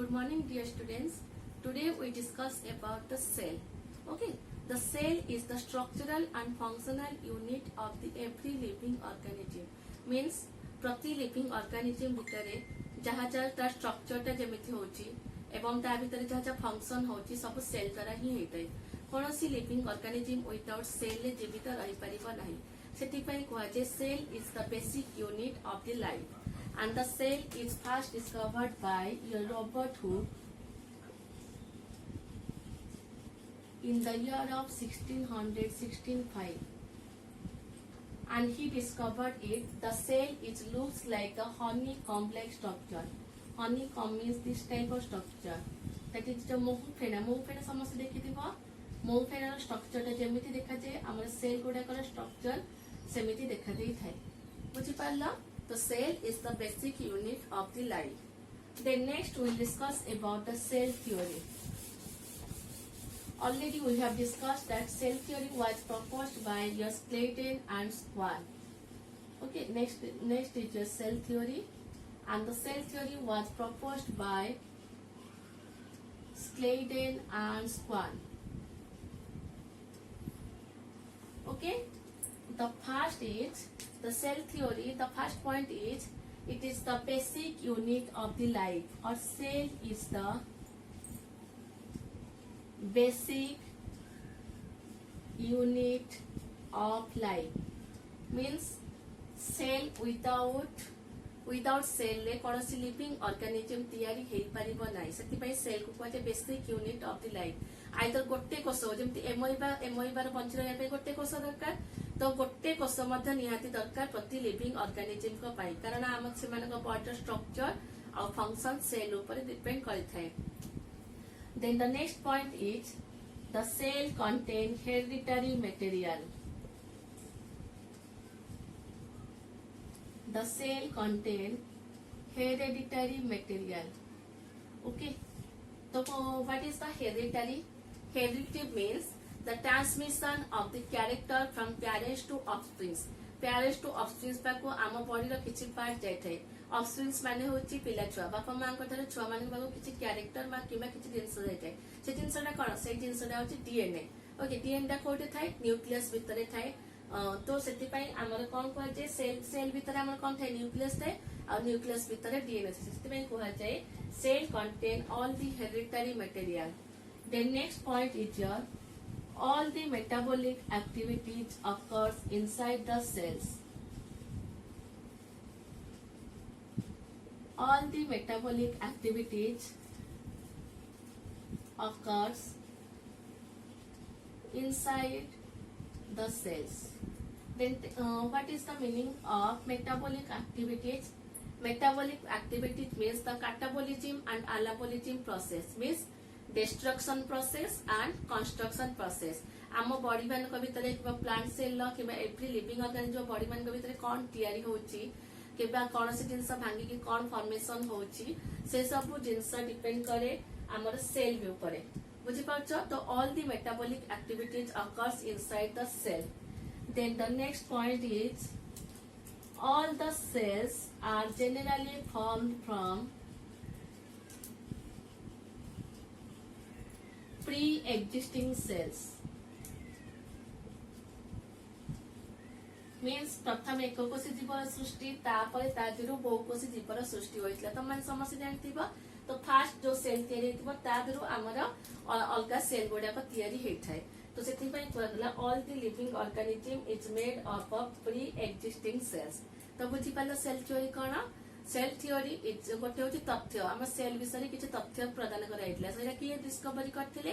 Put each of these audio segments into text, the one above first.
Good morning, dear students. Today we discuss about the cell. Okay, the cell is the structural and functional unit of the every living organism. Means प्रति living organism भितरे जहाँ जहाँ ता structure टा जेमिति होची एवं ता भितरे जहाँ जहाँ function होची सब cell द्वारा ही होइतै. कौनसी living organism without cell ले जीवित रही परिबा नहीं. Satisfy कुहाजे cell is the basic unit of the life. And the cell is first discovered by Robert Hooke in the year of 1605, and he discovered it. The cell it looks like a honeycomb-like structure. Honeycomb means this type of structure. That is the मोहफेना. मोहफेना समस्त देखी थी वो. मोहफेना structure टा जेमिति देखा जाए हमारे cell गुड़ा का structure सेमिति देखा दे था. मुझे पहला the cell is the basic unit of the life. Then next we will discuss about the cell theory. Already we have discussed that cell theory was proposed by Clayton and Schwann. Okay, next is your cell theory, and the cell theory was proposed by Clayton and Schwann. Okay, the first is the cell theory. The first point is it is the basic unit of the life, or cell is the basic unit of life. Means cell without cell ले कौन सी living organism तैयारी हेई परिबो नाही. सेति पई cell को कहते basic unit of the life. Either गोटे कोष जेमति एमोइबा बंची रहिया पे गोटे कोष दरकार, तो गोटे कोष मध्य निहाती दरकार प्रति लिविंग ऑर्गेनिज्म को पाई, कारण आम सेमानक बॉडी स्ट्रक्चर और फंक्शन सेल ऊपर depend करिथाय. Then the next point is the cell contain hereditary material. The cell contain hereditary material. Okay, so what is the hereditary? Heredity means the transmission of the character from parents to offspring. Parents to offspring पाको आम body रो किछि part जायथाय. Offspring माने होची पिला छुआ. बापा मां को थारे छुआ माने बाको किछि कैरेक्टर मा किबा किछि जिंस जायथाय. से जिंसटा कोन से जिंसटा होची डीएनए. ओके, डीएनए टा कोठे थाय न्यूक्लियस भितरे थाय. तो सेति पई हमर कोन कोइ जे सेल भितरे हमर कोन थाय न्यूक्लियस थाय और न्यूक्लियस भितरे डीएनए थाय. सेति पई कोहा जाय cell contain all the hereditary material. Then next point is your all the metabolic activities occurs inside the cells. All the metabolic activities occurs inside the cells. Then what is the meaning of metabolic activities? Metabolic activities means the catabolism and anabolism process, means destruction process and construction process. आम body मान को भितरे किबा plant cell लो किबा every living organism body मान को भितरे कोन तयारी होची किबा कोन से जिंस भांगी की कोन फॉर्मेशन होची से सब जिंस डिपेंड करे हमर सेल भी ऊपर. बुझि पाछो. तो all the metabolic activities occurs inside the cell. Then the next point is all the cells are generally formed from pre-existing cells. Means प्रथम एककोषी जीवर सृष्टि तापर तादिरु बहुकोषी जीवर सृष्टि होइतला. त मन समस्या जानथिबा. तो फास्ट जो सेल तयारी हेतिबो तादिरु हमर अलगा सेल गोडा को तयारी हेथाय. तो सेति पई कहला all the living organism is made up of pre existing cells. तो बुझी पाला सेल थ्योरी कोन? सेल थ्योरी इज गोटे होची तथ्य. हम सेल विषय किछि तथ्य प्रदान कराइतला. सेटा किए डिस्कवरी करथिले?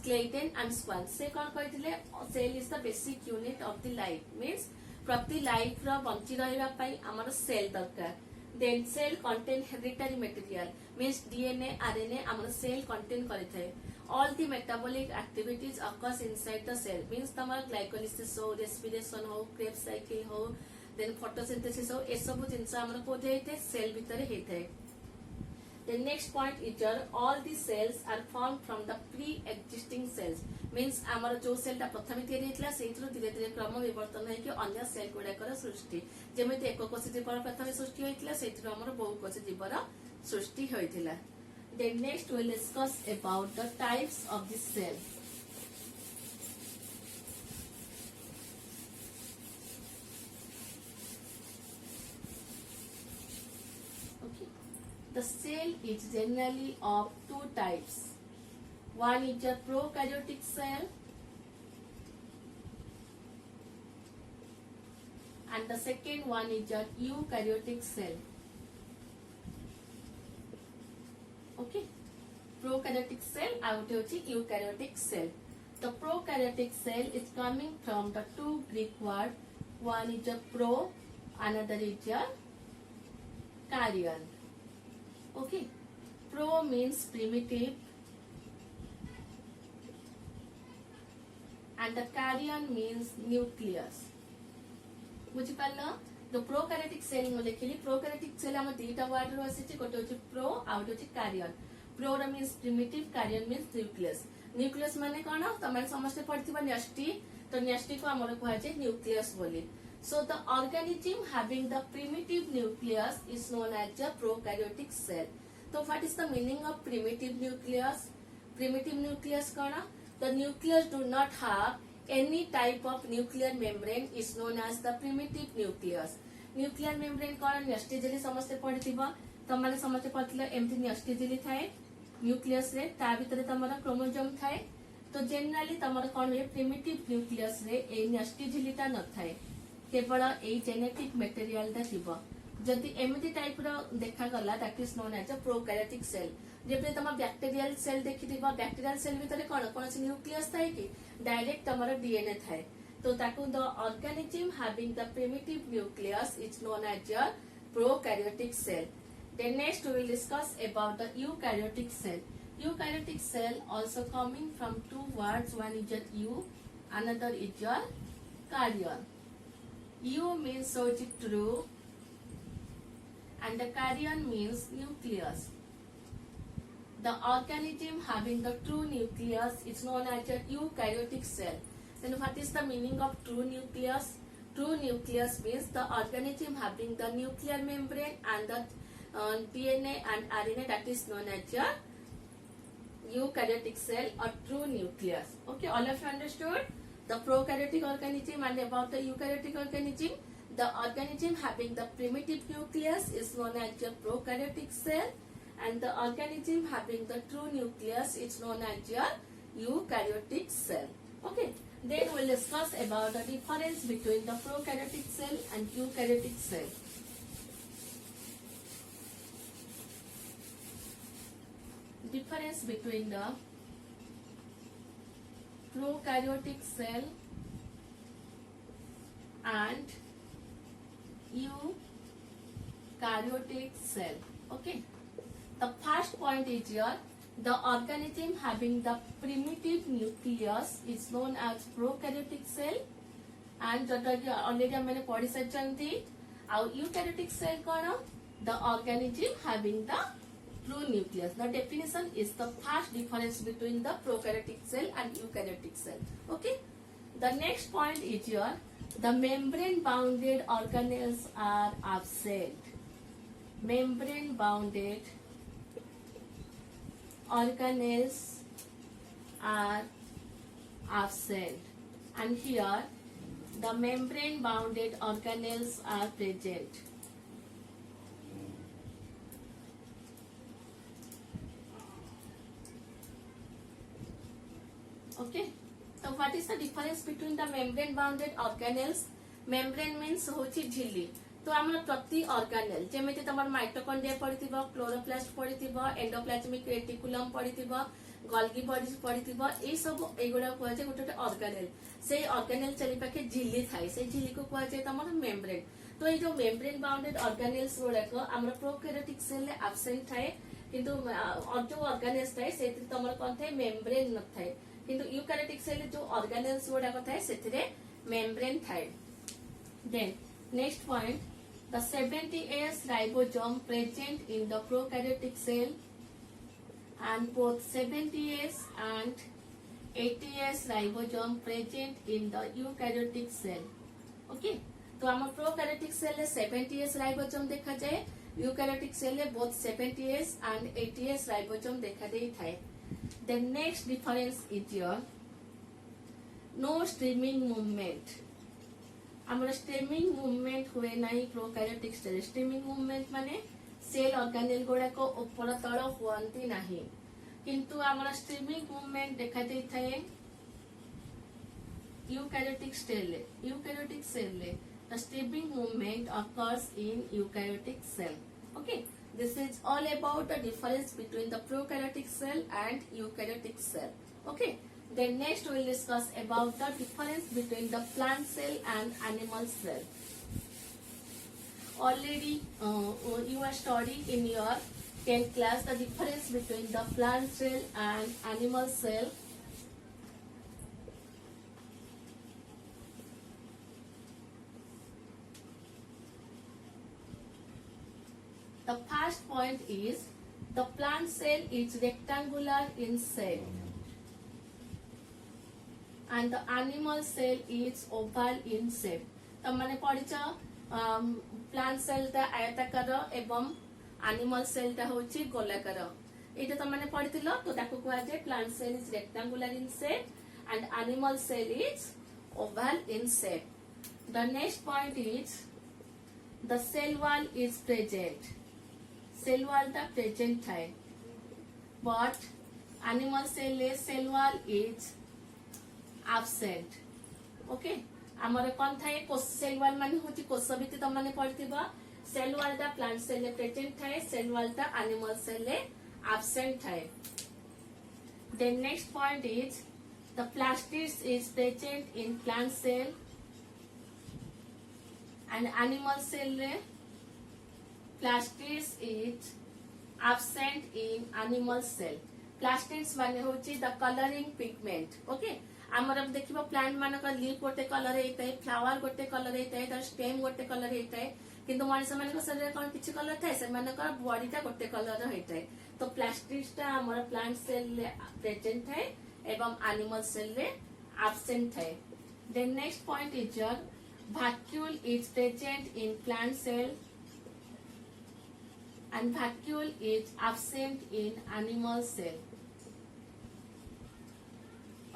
Schleiden and Schwann. से कोन कहिथिले cell is the basic unit of the life. Means प्रति लाइफ रो बंची रहिबा पई हमर सेल दरकार. Then cell contain hereditary material. Means DNA RNA हमर सेल कंटेन करिथाय. All the metabolic activities occurs inside the cell. Means तमर glycolysis हो, respiration हो, Krebs cycle हो, then photosynthesis हो, ए सब जिंस हमर कोठे हेते सेल भितरे हेते. The next point is your all the cells are formed from the pre-existing cells. Means हमर जो सेल ता प्रथमे तयारी हेतला सेइथरो धीरे धीरे क्रम विवर्तन है कि अन्य सेल गुडाकर सृष्टि. जेमिति एककोषी जीवर प्रथमे सृष्टि होइतला सेइथरो हमर बहुकोषी जीवर सृष्टि होइतला. Then next we'll discuss about the types of the cell. Okay. The cell is generally of two types. One is a prokaryotic cell and the second one is a eukaryotic cell. Okay, prokaryotic cell out of eukaryotic cell. The prokaryotic cell is coming from the two Greek words. One is a pro, another is a karyon. Okay, pro means primitive and the karyon means nucleus. बुझिपाल तो prokaryotic cell मु देखिली prokaryotic cell हम दुईटा word रो आसी गोटे होची प्रो आउट होची कार्यन प्रो रो मींस प्रिमिटिव कार्यन मींस न्यूक्लियस न्यूक्लियस माने कोन तमे समस्त पढिथिबा न्यष्टि तो न्यष्टि को हमर कहै छै न्यूक्लियस बोली so the organism having the primitive nucleus is known as a prokaryotic cell तो what is the meaning of primitive nucleus कोन the nucleus do not have any type of nuclear membrane is known as the primitive nucleus. Nuclear membrane कौन न्यष्टि झिल्ली समस्ते पढ़िथिबा तमाने समस्ते पढ़िथिलो एमती न्यष्टि झिल्ली थाए nucleus रे ता भितरे तमरा क्रोमोसोम थाए तो जनरली तमरा कौन हुए प्रिमिटिव न्यूक्लियस रे ए न्यष्टि झिल्लीटा न थाए केवल ए जेनेटिक मटेरियल दा थिबो जदि एमती टाइप रो देखा गला that is known as a prokaryotic cell जेबे तमा बैक्टीरियल सेल देखिथिबा बैक्टीरियल सेल भितरे कोन से न्यूक्लियस थाए कि डायरेक्ट तमरा डीएनए थाए तो ताकू the organism having the primitive nucleus is known as a prokaryotic cell then next we will discuss about the eukaryotic cell also coming from two words one is a eu another is a karyon eu means so it true and the karyon means nucleus the organism having the true nucleus is known as a eukaryotic cell. Then what is the meaning of true nucleus? True nucleus means the organism having the nuclear membrane and the DNA and RNA that is known as a eukaryotic cell or true nucleus. Okay, all of you understood? The prokaryotic organism and about the eukaryotic organism. The organism having the primitive nucleus is known as a prokaryotic cell. And the organism having the true nucleus is known as a eukaryotic cell. Okay, then we'll discuss about the difference between the prokaryotic cell and eukaryotic cell. Difference between the prokaryotic cell and eukaryotic cell. Okay. The first point is here, the organism having the primitive nucleus is known as prokaryotic cell and already हमने पढ़ी सच्चंती और eukaryotic cell कौन the organism having the true nucleus. The definition is the first difference between the prokaryotic cell and eukaryotic cell. Okay. The next point is here, the membrane bounded organelles are absent. Membrane bounded organelles are absent and here the membrane bounded organelles are present. Okay, so what is the difference between the membrane bounded organelles? Membrane means होची झिल्ली तो आम प्रति ऑर्गानेल जमी तुम mitochondria पढ़ी chloroplast पढ़ी endoplasmic reticulum पढ़ी गल्गी पढ़ी ये सब युवा कहुए गोटे ऑर्गानेल से ऑर्गानेल चली पाखे झिल्ली थाए से झिल्ली को कहुए तुम मेम्ब्रेन तो ये जो मेम्ब्रेन बाउंडेड ऑर्गानेल्स गुड़ाक आम प्रोकैरियोटिक सेल एब्सेंट थाए किंतु जो ऑर्गानेल्स थाए से तुम कौन थाए मेम्ब्रेन न थाए किंतु यूकैरियोटिक सेल जो ऑर्गानेल्स गुड़ाक थाए से मेम्ब्रेन थाए. Then next point, the 70S ribosome present in the prokaryotic cell and both 70S and 80S ribosome present in the eukaryotic cell. Okay, तो आम प्रोकैरियोटिक सेल 70S राइबोसोम देखा जाए यूकैरियोटिक सेल रे both 70S and 80S ribosome देखा देई थाए। The next difference is your no streaming movement। हमर streaming movement हुए नहीं प्रोकैरियोटिक सेल। स्ट्रीमिंग मूवमेंट माने सेल ऑर्गेनेल गुड़ा को ऊपर तल हुअंती नहीं, किंतु हमर स्ट्रीमिंग मूवमेंट देखा देई थाए eukaryotic cell. Eukaryotic cell the streaming movement occurs in eukaryotic cell. Okay, this is all about the difference between the prokaryotic cell and eukaryotic cell. Okay, then next we will discuss about the difference between the plant cell and animal cell. Already you are studying in your 10th class the difference between the plant cell and animal cell. The first point is the plant cell is rectangular in shape and the animal cell is oval in shape. तो मैंने पढ़िचा plant cell टा आयताकार एवं animal cell टा होची गोलाकार। एटा तो मैंने पढ़िथिलो तो ताको कहवा जाय plant cell is rectangular in shape and animal cell is oval in shape. The next point is the cell wall is present. Cell wall टा प्रेजेंट है, but animal cell wall is absent. Okay, हमर कोन थाए कोष cell wall माने होची कोष भित्ति त माने पढ़थिबा। सेल वॉल टा प्लांट सेल ले प्रेजेंट है, सेल वॉल टा एनिमल सेल ले एब्सेंट है। Then next point is the plastids is present in plant cell and animal cell ले plastids is absent in animal cell. Plastids माने होची the coloring pigment. Okay, आमर अब देखिबो plant माने का लीफ गोटे कलर हेता है, फ्लावर गोटे कलर हेता है, तर स्टेम गोटे कलर हेता है, किंतु मनुष्य माने को शरीर कोन किछि कलर थाए से माने का बॉडी टा गोटे कलर हेता है। तो प्लास्टिड्स टा हमर प्लांट सेल ले प्रेजेंट है एवं एनिमल सेल ले एब्सेंट है। Then next point is your vacuole is present in plant cell and vacuole is absent in animal cell.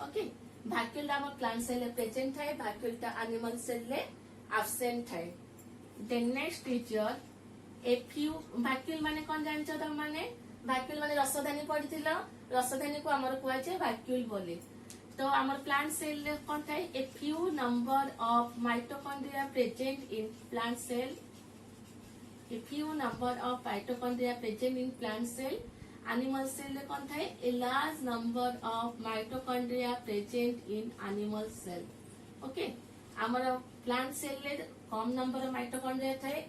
Okay, vacuole टा प्लांट सेल में प्रेजेंट है, vacuole टा एनिमल सेल में एब्सेंट है। Then next is your vacuole माने कौन जानछ त माने vacuole माने रसधानी पढ़िथिलो, रसधानी को हमर कहै छै vacuole बोली। तो हमर प्लांट सेल ले कौन थाए a few number of mitochondria present in plant cell. A few number of mitochondria present in plant cell. Animal cell ले कौन थाए a large number of mitochondria present in animal cell. Okay, हमर plant cell ले कम number of mitochondria थाए,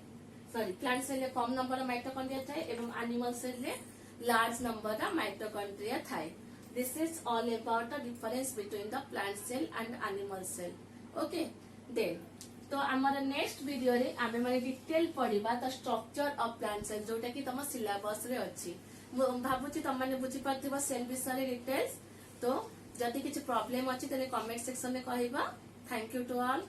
sorry plant cell ले कम number of mitochondria थाए एवं animal cell ले large number of mitochondria थाए। This is all about the difference between the plant cell and animal cell. Okay, then तो आमर next video रे आमे माने डिटेल पढिबा the structure of plant cell जोटा कि तम सिलेबस रे अछि। भाबुची तम माने बुझी परथिबा सेल विषय डिटेल्स। तो जदि किछि प्रॉब्लम अछि तने कमेंट सेक्शन में कहइबा। Thank you to all.